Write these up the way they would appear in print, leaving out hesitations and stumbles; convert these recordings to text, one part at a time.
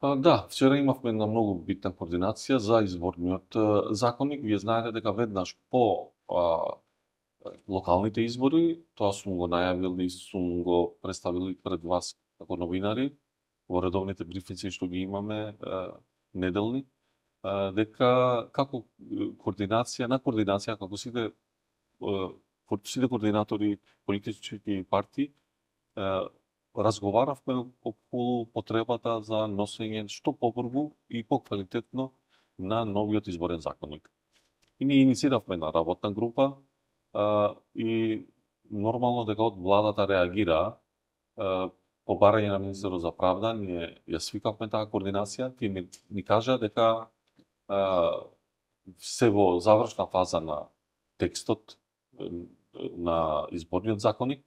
Да, вчера имавме една многу битна координација за изборниот законник. Вие знаете дека веднаш по локалните избори, тоа сум го најавил и сум го представил и пред вас како новинари во редовните брифинзи што ги имаме неделни, дека како координација како сите координатори политички партии разговаравме околу потребата за носење што побрзо и поквалитетно на новиот изборен законник. И ние иницииравме една работна група и нормално дека од владата реагира по барање на Министерството за правда, ние ја свикавме таа координација, тие ни кажа дека се во завршна фаза на текстот на изборниот законник.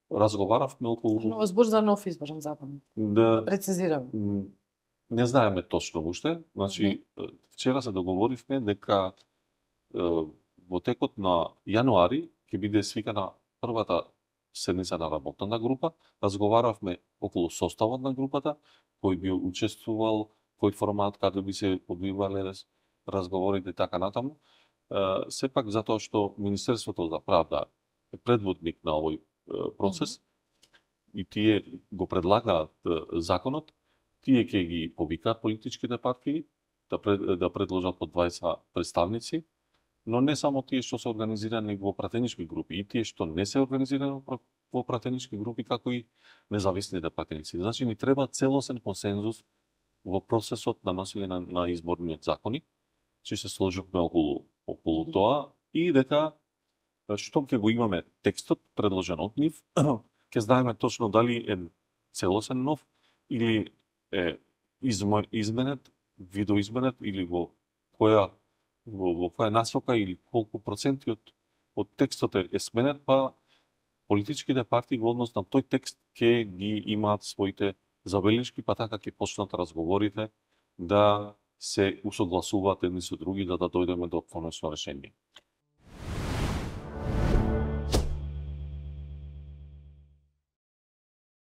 Разговаравме околу Збор за нов изборен закон. да Прецизирам. не знаеме точно уште. Значи, вчера се договоривме дека во текот на јануари ќе биде свикана првата седница на работната група. Разговаравме околу составот на групата, кој би учествувал, кој формат, каде би се одвивале разговорите и така натаму. Сепак затоа што Министерството за правда е предводник на овој процес и тие го предлагаат законот, тие ќе ги повикаат политичките партии да предложат по 20 представници, но не само тие што се организирани во пратенички групи, и тие што не се организирани во пратенички групи, како и независните пратеници. Значи, ни треба целосен консензус во процесот на носење на изборниот законник, че се сложивме околу тоа и дека штом ќе го имаме текстот предложен од нив, ќе знаеме точно дали е целосен нов или е изменет, видоизменет или во која насока или колку проценти од текстот е сменет, па политичките партии во однос на тој текст ќе ги имаат своите забелешки, па така ќе почнат разговорите да се усогласуваат едни со други да дојдеме до конечно решение.